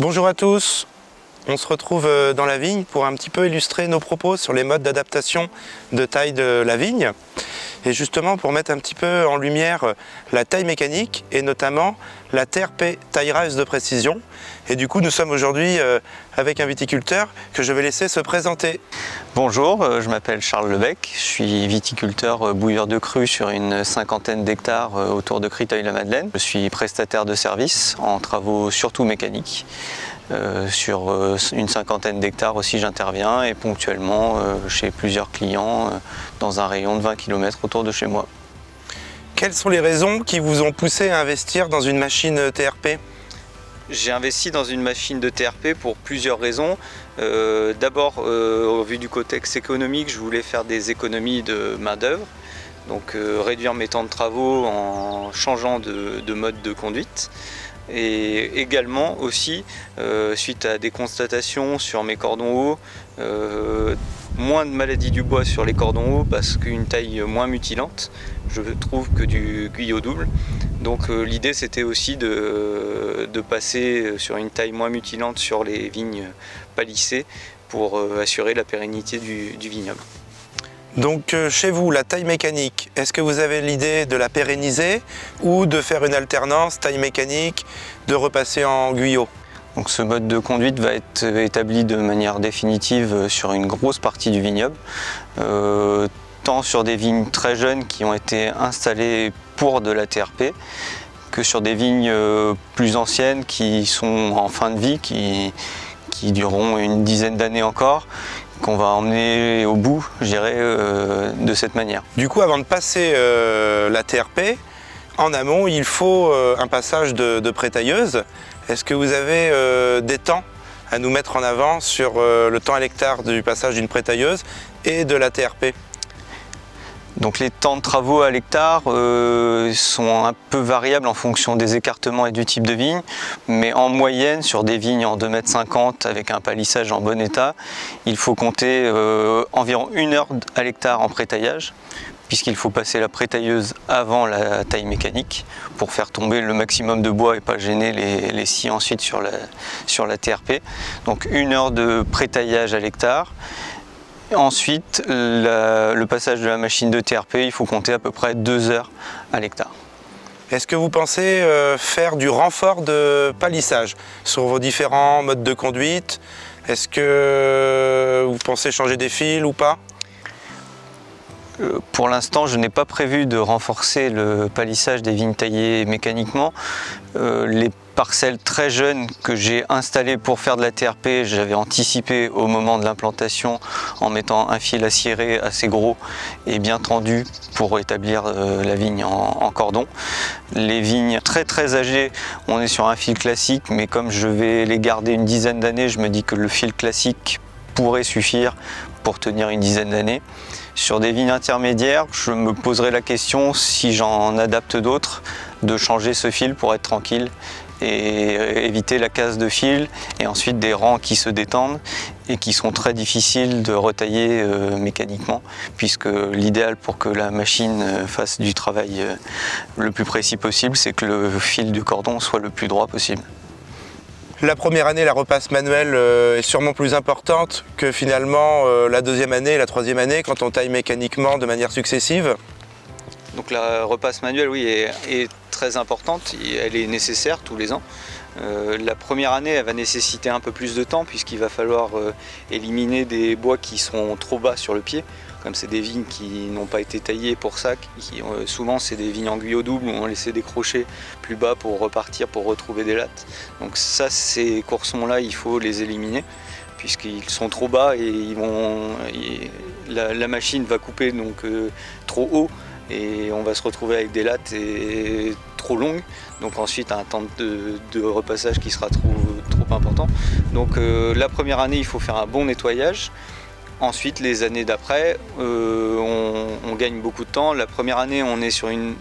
Bonjour à tous, on se retrouve dans la vigne pour un petit peu illustrer nos propos sur les modes d'adaptation de taille de la vigne et justement pour mettre un petit peu en lumière la taille mécanique et notamment la TRP, taille race de précision. Et du coup nous sommes aujourd'hui avec un viticulteur que je vais laisser se présenter. Bonjour, je m'appelle Charles Lebec, je suis viticulteur bouilleur de cru sur une 50aine d'hectares autour de Criteuil-la-Madeleine. Je suis prestataire de services en travaux surtout mécaniques. Sur une 50aine d'hectares aussi j'interviens et ponctuellement chez plusieurs clients dans un rayon de 20 km autour de chez moi. Quelles sont les raisons qui vous ont poussé à investir dans une machine TRP ? J'ai investi dans une machine de TRP pour plusieurs raisons. D'abord, au vu du contexte économique, je voulais faire des économies de main-d'œuvre, donc réduire mes temps de travaux en changeant de mode de conduite. Et également aussi, suite à des constatations sur mes cordons hauts, moins de maladies du bois sur les cordons hauts parce qu'une taille moins mutilante, je trouve, que du guyot double. Donc l'idée c'était aussi de passer sur une taille moins mutilante sur les vignes palissées pour assurer la pérennité du vignoble. Donc chez vous, la taille mécanique, est-ce que vous avez l'idée de la pérenniser ou de faire une alternance taille mécanique, de repasser en guyot ? Donc ce mode de conduite va être établi de manière définitive sur une grosse partie du vignoble, tant sur des vignes très jeunes qui ont été installées pour de la TRP, que sur des vignes plus anciennes qui sont en fin de vie, qui dureront une dizaine d'années encore, qu'on va emmener au bout, je dirais, de cette manière. Du coup, avant de passer la TRP, en amont, il faut un passage de prétailleuse. Est-ce que vous avez des temps à nous mettre en avant sur le temps à l'hectare du passage d'une prétailleuse et de la TRP ? Donc les temps de travaux à l'hectare sont un peu variables en fonction des écartements et du type de vigne, mais en moyenne sur des vignes en 2,50 m avec un palissage en bon état, il faut compter environ 1 heure à l'hectare en prétaillage, puisqu'il faut passer la prétailleuse avant la taille mécanique pour faire tomber le maximum de bois et pas gêner les scies ensuite sur la TRP. Donc 1 heure de prétaillage à l'hectare. Ensuite, le passage de la machine de TRP, il faut compter à peu près 2 heures à l'hectare. Est-ce que vous pensez faire du renfort de palissage sur vos différents modes de conduite ? Est-ce que vous pensez changer des fils ou pas ? Pour l'instant, je n'ai pas prévu de renforcer le palissage des vignes taillées mécaniquement. Les parcelles très jeunes que j'ai installées pour faire de la TRP, j'avais anticipé au moment de l'implantation en mettant un fil acéré assez gros et bien tendu pour établir la vigne en cordon. Les vignes très très âgées, on est sur un fil classique, mais comme je vais les garder une dizaine d'années, je me dis que le fil classique pourrait suffire pour tenir une dizaine d'années. Sur des vignes intermédiaires, je me poserai la question, si j'en adapte d'autres, de changer ce fil pour être tranquille et éviter la casse de fil et ensuite des rangs qui se détendent et qui sont très difficiles de retailler mécaniquement, puisque l'idéal pour que la machine fasse du travail le plus précis possible, c'est que le fil du cordon soit le plus droit possible. La première année, la repasse manuelle est sûrement plus importante que finalement la deuxième année et la troisième année quand on taille mécaniquement de manière successive. Donc la repasse manuelle, oui, est très importante, elle est nécessaire tous les ans. La première année, elle va nécessiter un peu plus de temps puisqu'il va falloir éliminer des bois qui seront trop bas sur le pied. Comme c'est des vignes qui n'ont pas été taillées pour ça, souvent c'est des vignes en guyot double où on laissait des crochets plus bas pour repartir, pour retrouver des lattes. Donc ça, ces coursons-là, il faut les éliminer puisqu'ils sont trop bas et la machine va couper donc trop haut et on va se retrouver avec des lattes trop longues. Donc ensuite un temps de repassage qui sera trop important. Donc la première année, il faut faire un bon nettoyage. Ensuite, les années d'après, on gagne beaucoup de temps. La première année, on est sur une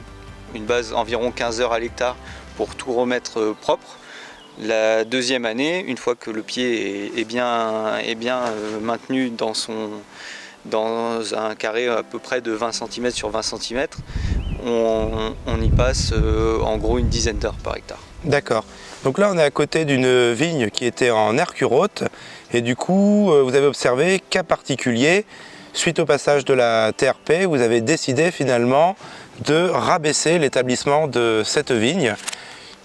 base environ 15 heures à l'hectare pour tout remettre propre. La deuxième année, une fois que le pied est bien maintenu dans un carré à peu près de 20 cm sur 20 cm, on y passe en gros une dizaine d'heures par hectare. D'accord. Donc là, on est à côté d'une vigne qui était en aire haute, et du coup, vous avez observé, cas particulier, suite au passage de la TRP, vous avez décidé finalement de rabaisser l'établissement de cette vigne,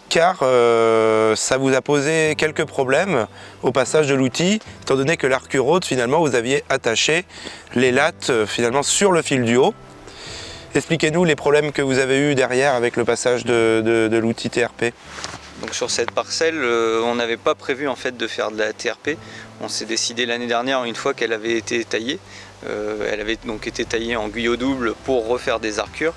car ça vous a posé quelques problèmes au passage de l'outil, étant donné que l'Arcure haute, finalement, vous aviez attaché les lattes finalement sur le fil du haut. Expliquez-nous les problèmes que vous avez eus derrière avec le passage de l'outil TRP. Donc sur cette parcelle, on n'avait pas prévu en fait de faire de la TRP. On s'est décidé l'année dernière, une fois qu'elle avait été taillée. Elle avait donc été taillée en guyot double pour refaire des arcures,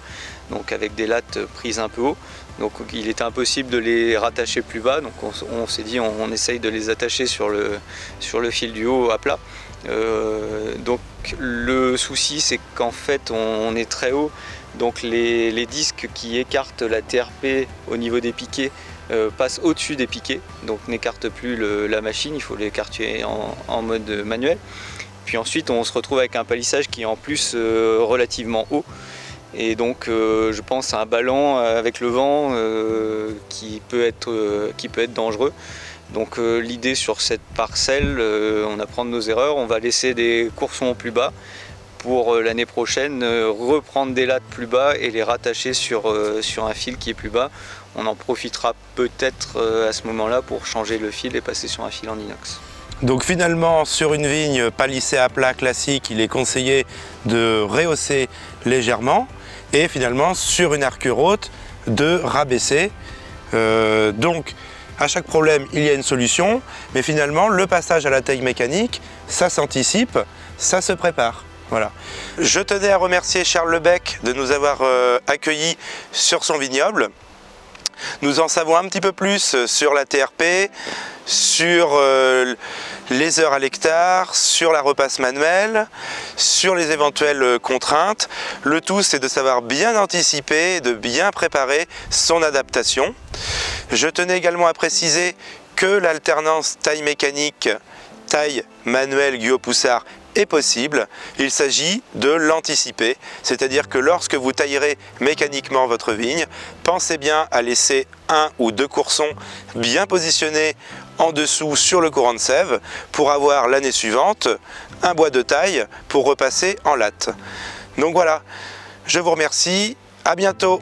donc avec des lattes prises un peu haut. Donc il était impossible de les rattacher plus bas, donc on s'est dit on essaye de les attacher sur le fil du haut à plat. Donc le souci c'est qu'en fait on est très haut, donc les disques qui écartent la TRP au niveau des piquets passent au-dessus des piquets, donc n'écartent plus la machine, il faut l'écarter en mode manuel. Puis ensuite on se retrouve avec un palissage qui est en plus relativement haut. Et donc je pense à un ballon avec le vent qui peut être dangereux. Donc l'idée sur cette parcelle, on apprend de nos erreurs, on va laisser des coursons plus bas pour l'année prochaine reprendre des lattes plus bas et les rattacher sur un fil qui est plus bas. On en profitera peut-être à ce moment-là pour changer le fil et passer sur un fil en inox. Donc finalement, sur une vigne palissée à plat classique, il est conseillé de rehausser légèrement, et finalement sur une Arcure haute de rabaisser. Donc à chaque problème il y a une solution, mais finalement le passage à la taille mécanique, ça s'anticipe, ça se prépare. Voilà. Je tenais à remercier Charles Lebec de nous avoir accueillis sur son vignoble. Nous en savons un petit peu plus sur la TRP, sur les heures à l'hectare, sur la repasse manuelle, sur les éventuelles contraintes. Le tout, c'est de savoir bien anticiper, de bien préparer son adaptation. Je tenais également à préciser que l'alternance taille mécanique, taille manuelle Guyot-Poussard est possible. Il s'agit de l'anticiper, c'est-à-dire que lorsque vous taillerez mécaniquement votre vigne, pensez bien à laisser un ou deux coursons bien positionnés en dessous sur le courant de sève pour avoir l'année suivante un bois de taille pour repasser en latte. Donc voilà, je vous remercie, à bientôt.